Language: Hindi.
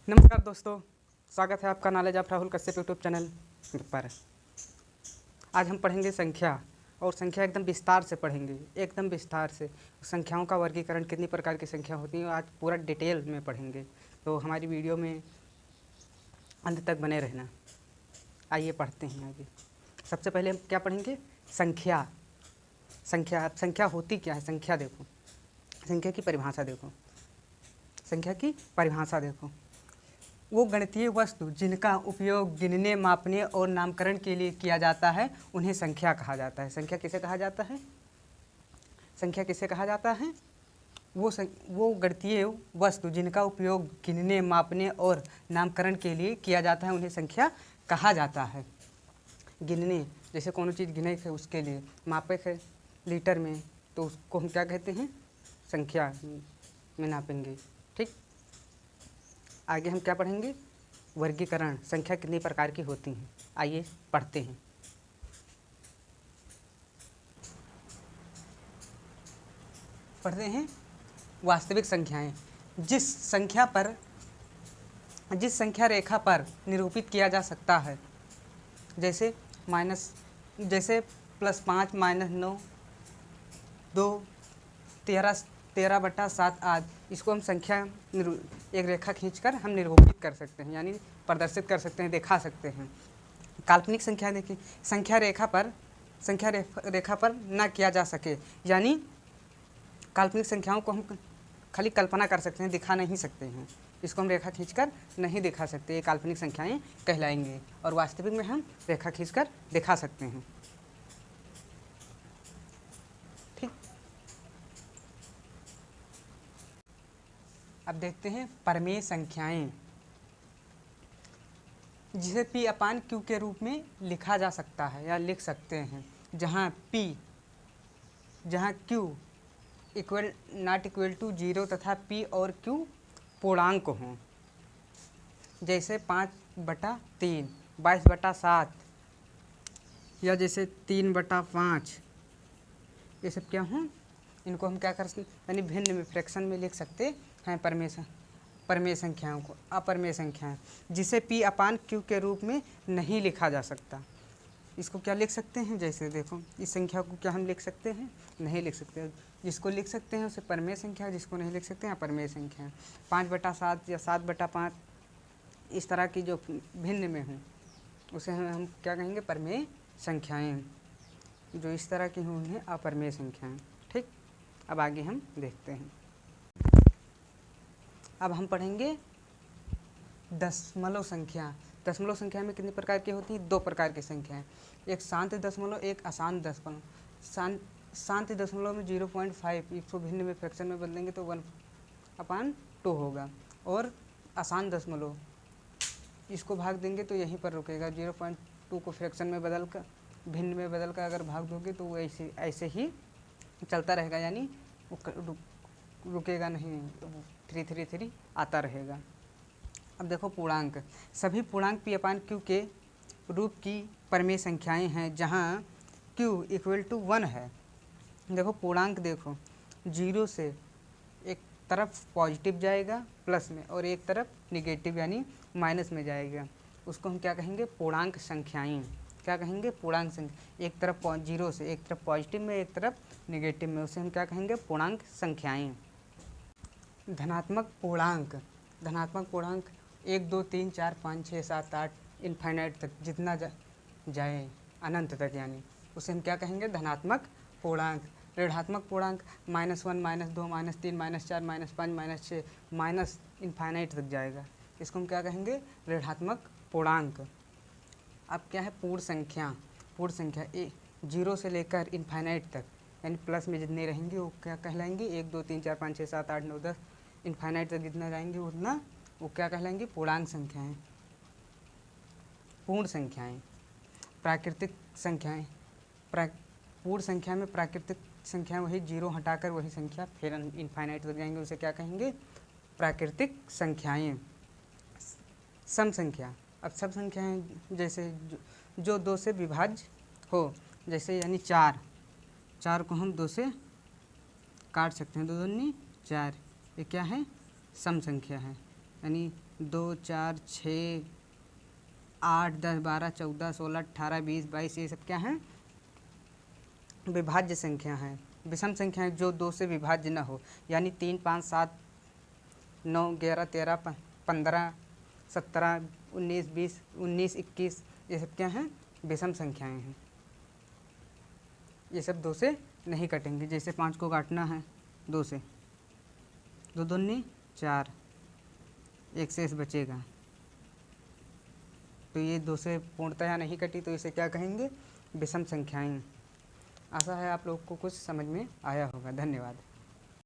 नमस्कार दोस्तों, स्वागत है आपका knowledge of Rahul Kashyap YouTube channel पर। आज हम पढ़ेंगे संख्या, और संख्या एकदम विस्तार से पढ़ेंगे, एकदम विस्तार से। संख्याओं का वर्गीकरण, कितनी प्रकार की संख्या होती है, आज पूरा डिटेल में पढ़ेंगे। तो हमारी वीडियो में अंत तक बने रहना। आइए पढ़ते हैं आगे। सबसे पहले हम क्या पढ़ेंगे? संख्या। संख्या होती क्या है? संख्या देखो, संख्या की परिभाषा देखो, संख्या की परिभाषा देखो। वो गणितीय वस्तु जिनका उपयोग गिनने, मापने और नामकरण के लिए किया जाता है उन्हें संख्या कहा जाता है। संख्या किसे कहा जाता है? संख्या किसे कहा जाता है? वो गणितीय वस्तु जिनका उपयोग गिनने, मापने और नामकरण के लिए किया जाता है उन्हें संख्या कहा जाता है। गिनने, जैसे कोनो चीज़ गिने है उसके लिए, मापे है लीटर में, तो उसको हम क्या कहते हैं? संख्या में नापेंगे। ठीक, आगे हम क्या पढ़ेंगे? वर्गीकरण। संख्या कितनी प्रकार की होती हैं, आइए पढ़ते हैं। पढ़ते हैं वास्तविक संख्याएं। जिस संख्या रेखा पर निरूपित किया जा सकता है, जैसे +5 -9 2 13/7 आदि, इसको हम संख्या एक रेखा खींचकर हम निरूपित कर सकते हैं, यानी प्रदर्शित कर सकते हैं, दिखा सकते हैं। काल्पनिक संख्या देखिए, संख्या रेखा पर ना किया जा सके, यानी काल्पनिक संख्याओं को हम खाली कल्पना कर सकते हैं, दिखा नहीं सकते हैं। इसको हम रेखा खींचकर नहीं दिखा सकते, ये काल्पनिक संख्याएं कहलाएंगे। और वास्तविक में हम रेखा खींचकर दिखा सकते हैं। ठीक, अब देखते हैं परमेय संख्याएं, जिसे P/Q के रूप में लिखा जा सकता है या लिख सकते हैं, जहाँ Q ≠ 0 तथा P और Q पूर्णांक हों। जैसे 5/3, 22/7, या जैसे 3/5, ये सब क्या हों? इनको हम क्या कर सकते, यानी भिन्न में, फ्रैक्शन में लिख सकते हैं परमेय संख्याओं को। अपरमेय संख्याएं जिसे P/Q के रूप में नहीं लिखा जा सकता, इसको क्या लिख सकते हैं? जैसे देखो, इस संख्या को क्या हम लिख सकते हैं? नहीं लिख सकते। जिसको लिख सकते हैं उसे परमेय संख्या, जिसको नहीं लिख सकते हैं अपरमेय संख्या। 5/7 या 7/5, इस तरह की जो भिन्न में हों उसे हम क्या कहेंगे? परमेय संख्याएं। जो इस तरह की हों उन्हें अपरमेय संख्याएं। ठीक, अब आगे हम देखते हैं। अब हम पढ़ेंगे दशमलव संख्या। दशमलव संख्या में कितनी प्रकार की होती हैं? 2 प्रकार की संख्याएं, एक शांत दशमलव, एक अशांत दशमलव। शांत दशमलव में 0.5, इसको भिन्न में फ्रैक्शन में बदलेंगे तो 1/2 होगा। और अशांत दशमलव, इसको भाग देंगे तो यहीं पर रुकेगा। 0.2 को फ्रैक्शन में बदल कर, भिन्न में बदल कर अगर भाग दोगे तो वो ऐसे ही चलता रहेगा, यानी रुकेगा नहीं, 333 आता रहेगा। अब देखो पूर्णांक। सभी पूर्णांक P/Q के रूप की परमेय संख्याएं हैं, जहां Q = 1 है। देखो पूर्णांक देखो, 0 से एक तरफ पॉजिटिव जाएगा प्लस में, और एक तरफ निगेटिव यानी माइनस में जाएगा। उसको हम क्या कहेंगे? पूर्णांक संख्याएं। क्या कहेंगे? पूर्णांक संख्या। एक तरफ 0 से, एक तरफ पॉजिटिव में, एक तरफ निगेटिव में, उसे हम क्या कहेंगे? पूर्णांक संख्याएं। धनात्मक पूर्णांक। धनात्मक पूर्णांक 1 2 3 4 5 6 7 8 इनफाइनाइट तक, जितना जाए अनंत तक, यानी उसे हम क्या कहेंगे? धनात्मक पूर्णांक। ऋणात्मक पूर्णांक -1 -2 -3 -4 -5 -6 माइनस इनफाइनाइट तक जाएगा, इसको हम क्या कहेंगे? ऋणात्मक पूर्णांक। अब क्या है? पूर्ण संख्या। पूर्ण संख्या 0 से लेकर इनफाइनाइट तक, यानी प्लस में जितने रहेंगे वो क्या कहलाएंगे? 1 2 3 4 5 6 7 8 9 10, इनफाइनाइट तक जितना जाएंगे उतना वो क्या कहलाएंगे? पूर्णांक संख्याएं। पूर्ण संख्याएं। प्राकृतिक संख्याएं। पूर्ण संख्या में प्राकृतिक संख्या वही 0 हटाकर वही संख्या फिर इनफाइनाइट तक जाएंगे, उसे क्या कहेंगे? प्राकृतिक संख्याएं। सम संख्या। अब सम संख्याएं जैसे जो 2 से विभाज्य हो, जैसे यानी 4 को हम 2 से काट सकते हैं, 2 दूनी 4, ये क्या है? सम संख्या है, यानी 2 4 6 8 10 12 14 16 18 20 22 ये सब क्या हैं? विभाज्य संख्या हैं। विषम संख्या है जो 2 से विभाज्य न हो, यानी 3 5 7 9 11 13 15 17 19 20 19 21 ये सब क्या हैं? विषम संख्याएं हैं। ये सब 2 से नहीं कटेंगे। जैसे 5 को काटना है 2 से, 2 दूनी 4, एक शेष बचेगा, तो ये 2 से पूर्णतया नहीं कटी, तो इसे क्या कहेंगे? विषम संख्याएं। आशा है आप लोग को कुछ समझ में आया होगा। धन्यवाद।